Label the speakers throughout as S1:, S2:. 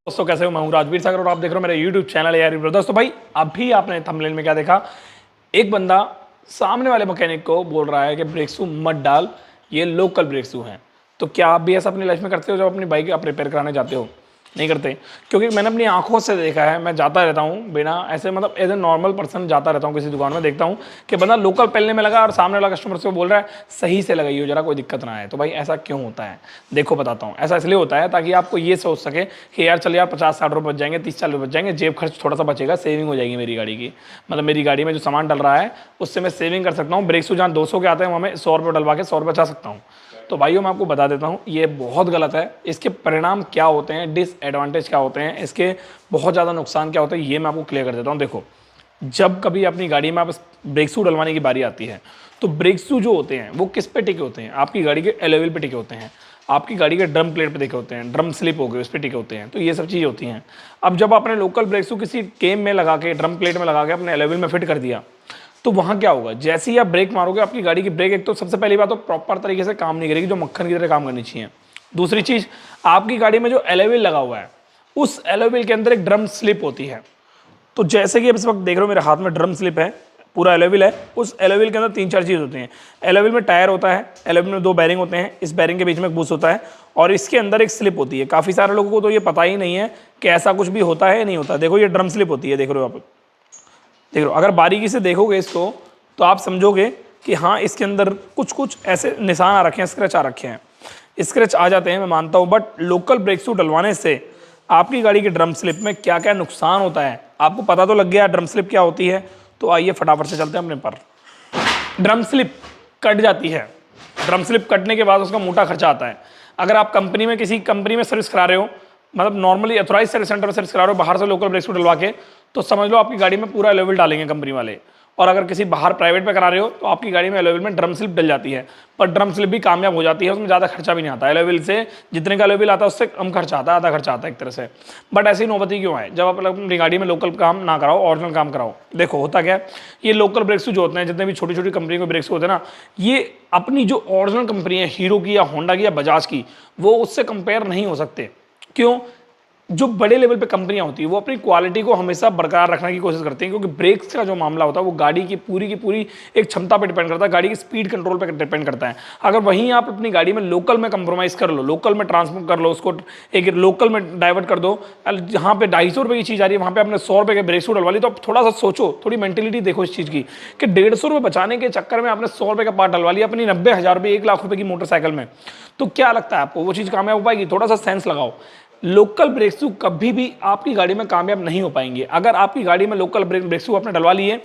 S1: दोस्तों कैसे हो? मैं हूं राजवीर सागर और आप देख रहे हो मेरा यूट्यूब चैनल यार। दोस्तों भाई अभी आपने थंबनेल में क्या देखा, एक बंदा सामने वाले मैकेनिक को बोल रहा है कि ब्रेक शू मत डाल, ये लोकल ब्रेक शू हैं। तो क्या आप भी ऐसा अपनी लाइफ में करते हो जब अपनी बाइक आप रिपेयर कराने जाते हो? नहीं करते, क्योंकि मैंने अपनी आंखों से देखा है। मैं जाता रहता हूँ बिना ऐसे मतलब एज ए नॉर्मल पर्सन जाता रहता हूँ किसी दुकान में, देखता हूँ कि बंदा लोकल पहनने में लगा और सामने वाला कस्टमर से बोल रहा है सही से लगाइए जरा, कोई दिक्कत ना आए। तो भाई ऐसा क्यों होता है? देखो बताता हूँ। ऐसा इसलिए होता है ताकि आपको ये सोच सके कि यार चल यार 50-60 रुपये बच जाएंगे, 30-40 बच जाएंगे, जेब खर्च थोड़ा सा बचेगा, सेविंग हो जाएगी मेरी गाड़ी की। मतलब मेरी गाड़ी में जो सामान डल रहा है उससे मैं सेविंग कर सकता हूँ। ब्रेक शू जहाँ 200 के आते हैं वहाँ मैं 100 रुपये डलवा के 100 रुपये बचा सकता हूँ। तो भाइयों मैं आपको बता देता हूँ ये बहुत गलत है। इसके परिणाम क्या होते हैं, डिसएडवांटेज क्या होते हैं, इसके बहुत ज़्यादा नुकसान क्या होते हैं, ये मैं आपको क्लियर कर देता हूँ। देखो, जब कभी अपनी गाड़ी में आप ब्रेक शू डलवाने की बारी आती है तो ब्रेक शू जो होते हैं वो किस पे टिके होते हैं? आपकी गाड़ी के एलोविल पे टिके होते हैं, आपकी गाड़ी के ड्रम प्लेट पे टिके होते हैं, ड्रम स्लिप हो गए उस पर टिके होते हैं। तो ये सब चीज़ें होती हैं। अब जब आपने लोकल ब्रेक शू किसी केम में लगा के, ड्रम प्लेट में लगा के अपने एलोविल में फिट कर दिया, तो वहाँ क्या होगा, जैसे ही आप ब्रेक मारोगे आपकी गाड़ी की ब्रेक, एक तो सबसे पहली बात तो प्रॉपर तरीके से काम नहीं करेगी, जो मक्खन की तरह काम करनी चाहिए। दूसरी चीज़, आपकी गाड़ी में जो एलोविल लगा हुआ है उस एलोविल के अंदर एक ड्रम स्लिप होती है। तो जैसे कि अब इस वक्त देख रहे हो मेरे हाथ में ड्रम स्लिप है, पूरा एलोविल है। उस एलोविल के अंदर 3-4 चीज़ होती हैं। एलोविल में टायर होता है, एलोविल में 2 बैरिंग होते हैं, इस बैरिंग के बीच में एक बूस्ट होता है और इसके अंदर एक स्लिप होती है। काफ़ी सारे लोगों को तो ये पता ही नहीं है कि ऐसा कुछ भी होता है या नहीं होता। देखो ये ड्रम स्लिप होती है, देख रहे हो आप, देख रहे हो। अगर बारीकी से देखोगे इसको तो आप समझोगे कि हाँ इसके अंदर कुछ कुछ ऐसे निशान आ रखे हैं, स्क्रैच आ रखे हैं। स्क्रैच आ जाते हैं, मैं मानता हूँ, बट लोकल ब्रेक शू डलवाने से आपकी गाड़ी के ड्रम स्लिप में क्या क्या नुकसान होता है आपको पता तो लग गया ड्रम स्लिप क्या होती है। तो आइए फटाफट से चलते हैं अपने पर। ड्रम स्लिप कट जाती है। ड्रम स्लिप कटने के बाद उसका मोटा खर्चा आता है। अगर आप कंपनी में, किसी कंपनी में सर्विस करा रहे हो, मतलब नॉर्मली अथोराइज सर्विस सेंटर में सर्विस करा रहे हो बाहर से लोकल ब्रेक शू डलवा के, तो समझ लो आपकी गाड़ी में पूरा एलोविल डालेंगे कंपनी वाले। और अगर किसी बाहर प्राइवेट पे करा रहे हो तो आपकी गाड़ी में एलोविल में ड्रम स्लिप डल जाती है, पर ड्रम स्लिप भी कामयाब हो जाती है, उसमें ज़्यादा खर्चा भी नहीं आता। एलोविल से जितने का एलोविल आता है उससे कम खर्चा आता है, आधा खर्चा आता है एक तरह से। बट ऐसी नौबती क्यों है जब आप अपनी गाड़ी में लोकल काम ना कराओ, ओरिजिनल काम कराओ? देखो होता क्या है, ये लोकल ब्रेक शू जो होते हैं, जितने भी छोटी छोटी कंपनी के ब्रेक शू होते हैं ना, ये अपनी जो ओरिजिनल कंपनी है, हीरो की या होंडा की या बजाज की, वो उससे कंपेयर नहीं हो सकते। क्यों? जो बड़े लेवल पे कंपनियां होती है वो अपनी क्वालिटी को हमेशा बरकरार रखने की कोशिश करती हैं, क्योंकि ब्रेक्स का जो मामला होता है वो गाड़ी की पूरी एक क्षमता पे डिपेंड करता है, गाड़ी की स्पीड कंट्रोल पे डिपेंड करता है। अगर वहीं आप अपनी गाड़ी में लोकल में कंप्रोमाइज कर लो, लोकल में ट्रांसफर कर लो, उसको एक लोकल में डाइवर्ट कर दो, जहाँ पे 250 रुपये की चीज़ आ रही है वहाँ पे आपने 100 रुपये के ब्रेक शू डलवा ली, तो आप थोड़ा सा सोचो, थोड़ी मेंटेलिटी देखो इस चीज़ की कि 150 रुपये बचाने के चक्कर में आपने 100 रुपये का पार्ट डलवा लिया अपनी 90,000 रुपये 1 लाख रुपये की मोटरसाइकिल में। तो क्या लगता है आपको वो चीज़ कामयाब हो पाएगी? थोड़ा सा सेंस लगाओ। लोकल ब्रेक शू कभी भी आपकी गाड़ी में कामयाब नहीं हो पाएंगे। अगर आपकी गाड़ी में लोकल ब्रेक शू आपने डलवा लिए,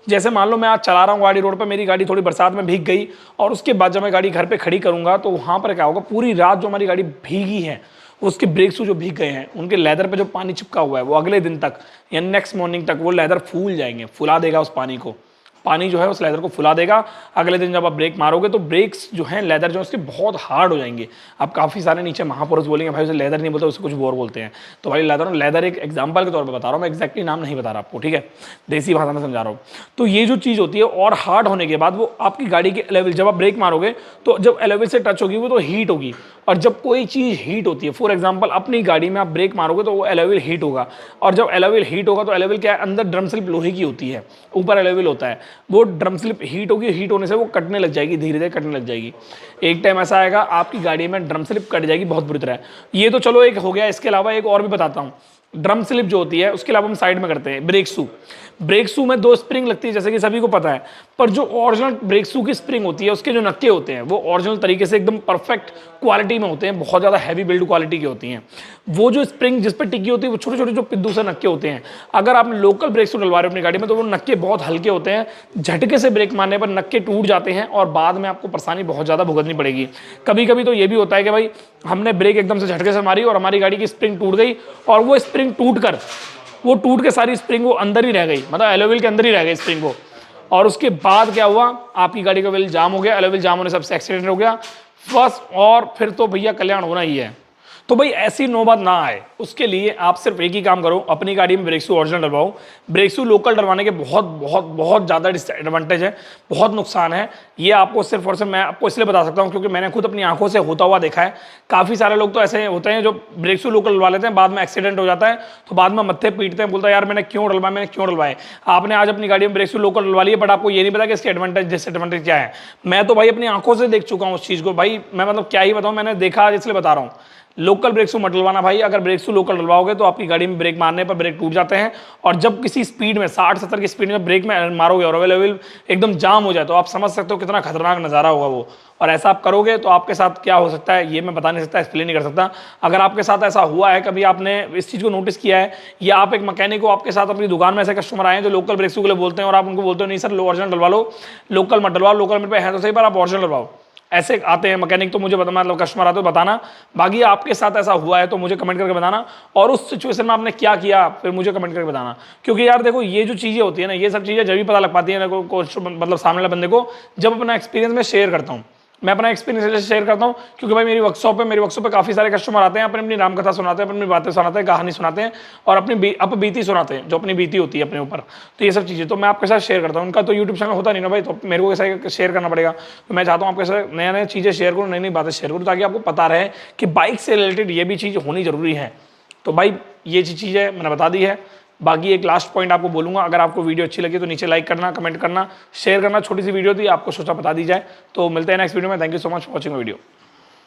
S1: जैसे मान लो मैं आज चला रहा हूँ गाड़ी रोड पर, मेरी गाड़ी थोड़ी बरसात में भीग गई और उसके बाद जब मैं गाड़ी घर पे खड़ी करूँगा तो वहाँ पर क्या होगा, पूरी रात जो हमारी गाड़ी भीगी है, उसके ब्रेक शू जो भीग गए हैं, उनके लेदर पे जो पानी चिपका हुआ है, वो अगले दिन तक या नेक्स्ट मॉर्निंग तक वो लेदर फूल जाएंगे, फुला देगा उस पानी को। पानी जो है उस लेदर को फुला देगा। अगले दिन जब आप ब्रेक मारोगे तो ब्रेक्स जो हैं, लेदर जो है उसके बहुत हार्ड हो जाएंगे। अब काफ़ी सारे नीचे महापुरुष बोलेंगे भाई उसे लेदर नहीं बोलते, उसे कुछ और बोलते हैं। तो भाई लेदर एक एग्जांपल के तौर पे बता रहा हूँ, मैं एक्जैक्टली नाम नहीं बता रहा आपको, ठीक है, देसी भाषा में समझा रहा हूँ। तो ये जो चीज़ होती है और हार्ड होने के बाद वो आपकी गाड़ी के एलोविल, जब आप ब्रेक मारोगे तो जब एलोविल से टच होगी वो तो हीट होगी। और जब कोई चीज़ हीट होती है, फॉर एग्जाम्पल अपनी गाड़ी में आप ब्रेक मारोगे तो वो एलोविल हीट होगा, और जब एलोविल हीट होगा तो एलोविल क्या है, अंदर ड्रम स्लिप लोहे की होती है, ऊपर एलोविल होता है, वो ड्रम स्लिप हीट होगी, हीट होने से वो कटने लग जाएगी, धीरे धीरे कटने लग जाएगी। एक टाइम ऐसा आएगा आपकी गाड़ी में ड्रम स्लिप कट जाएगी बहुत बुरी तरह। ये तो चलो एक हो गया, इसके अलावा एक और भी बताता हूँ। ड्रम स्लिप जो होती है उसके अलावा हम साइड में करते हैं ब्रेक शू। ब्रेक शू में 2 स्प्रिंग लगती है जैसे कि सभी को पता है, पर जो ओरिजिनल ब्रेक शू की स्प्रिंग होती है उसके जो नक्के होते हैं वो ओरिजिनल तरीके से एकदम परफेक्ट क्वालिटी में होते हैं, बहुत ज़्यादा हैवी बिल्ड क्वालिटी की होती हैं। वो जो स्प्रिंग जिस पर टिकी होती है वो छोटे छोटे जो पिद्दू से नक्के होते हैं। अगर आप लोकल ब्रेक शू डलवा रहे हो अपनी गाड़ी में तो वो नक्के बहुत हल्के होते हैं, झटके से ब्रेक मारने पर नक्के टूट जाते हैं और बाद में आपको परेशानी बहुत ज़्यादा भुगतनी पड़ेगी। कभी कभी तो ये भी होता है कि भाई हमने ब्रेक एकदम से झटके से मारी और हमारी गाड़ी की स्प्रिंग टूट गई, और वो स्प्रिंग टूट के सारी स्प्रिंग वो अंदर ही रह गई, मतलब एलोविल के अंदर ही रह गई स्प्रिंग वो। और उसके बाद क्या हुआ, आपकी गाड़ी का व्हील जाम हो गया, एलोविल जाम होने से एक्सीडेंट हो गया बस, और फिर तो भैया कल्याण होना ही है। तो भाई ऐसी नौबत ना आए उसके लिए आप सिर्फ एक ही काम करो, अपनी गाड़ी में ब्रेक शू ओरिजिनल डलवाओ। ब्रेक शू लोकल डलवाने के बहुत बहुत बहुत ज़्यादा डिसएडवांटेज है, बहुत नुकसान है। ये आपको सिर्फ और सिर्फ मैं आपको इसलिए बता सकता हूँ क्योंकि मैंने खुद अपनी आंखों से होता हुआ देखा है। काफ़ी सारे लोग तो ऐसे होते हैं जो ब्रेक शू लोकल डलवा लेते हैं, बाद में एक्सीडेंट हो जाता है तो बाद में मत्थे पीटते हैं, बोलता है यार मैंने क्यों डलवाए। आपने आज अपनी गाड़ी में ब्रेक शू लोकल डलवा लिए, बट आपको ये नहीं पता कि इसके एडवांटेज डिसएडवांटेज क्या है। मैं तो भाई अपनी आंखों से देख चुका हूँ उस चीज़ को भाई, मैं मतलब क्या ही बताऊँ, मैंने देखा आज इसलिए बता रहा हूँ। लोकल ब्रेक शू मत डलवाना भाई, अगर ब्रेक शू लोकल डलवाओगे तो आपकी गाड़ी में ब्रेक मारने पर ब्रेक टूट जाते हैं, और जब किसी स्पीड में 60-70 की स्पीड में ब्रेक में मारोगे और अवेलेबल एकदम जाम हो जाए तो आप समझ सकते हो कितना खतरनाक नज़ारा होगा वो। और ऐसा आप करोगे तो आपके साथ क्या हो सकता है ये मैं बता नहीं सकता, एक्सप्लेन नहीं कर सकता। अगर आपके साथ ऐसा हुआ है, कभी आपने इस चीज़ को नोटिस किया है, या आप एक मैकेनिक को आपके साथ अपनी दुकान में ऐसे कस्टमर आए हैं जो लोकल ब्रेक शू के लिए बोलते हैं और आप उनको बोलते हो नहीं सर ओरिजिनल डलवा लो, लोकल मत डलवाओ, लोकल मेरे पे है तो सही पर आप ओरिजिनल डलवाओ। ऐसे आते हैं मैकेनिक, तो मुझे बता, मतलब कस्टमर आते हो बताना। बाकी आपके साथ ऐसा हुआ है तो मुझे कमेंट करके बताना, और उस सिचुएशन में आपने क्या किया फिर मुझे कमेंट करके बताना। क्योंकि यार देखो ये जो चीज़ें होती है ना, ये सब चीज़ें जब भी पता लग पाती है ना मतलब सामने वाले बंदे को, जब अपना एक्सपीरियंस में शेयर करता हूँ। मैं अपना एक्सपीरियंस शेयर करता हूँ क्योंकि भाई मेरी वर्कशॉप पे काफ़ी सारे कस्टमर आते हैं, अपनी अपनी रामकथा सुनाते हैं, अपनी बातें सुनाते हैं, कहानी सुनाते हैं, और अपनी बीती सुनाते हैं, जो अपनी बीती होती है अपने ऊपर। तो ये सब चीज़ें तो मैं आपके साथ शेयर करता हूँ। उनका तो यूट्यूब चैनल होता नहीं ना भाई, तो मेरे को ऐसा शेयर करना पड़ेगा। तो मैं चाहता हूँ आपके साथ नया नया चीज़ें शेयर करूँ, नई नई बातें शेयर करूँ, ताकि आपको पता रहे कि बाइक से रिलेटेड ये भी चीज़ होनी ज़रूरी है। तो भाई ये चीज़ है मैंने बता दी है। बाकी एक लास्ट पॉइंट आपको बोलूंगा, अगर आपको वीडियो अच्छी लगी तो नीचे लाइक करना, कमेंट करना, शेयर करना। छोटी सी वीडियो थी, आपको सोचा बता दी जाए। तो मिलते हैं नेक्स्ट वीडियो में। Thank you so much for watching video.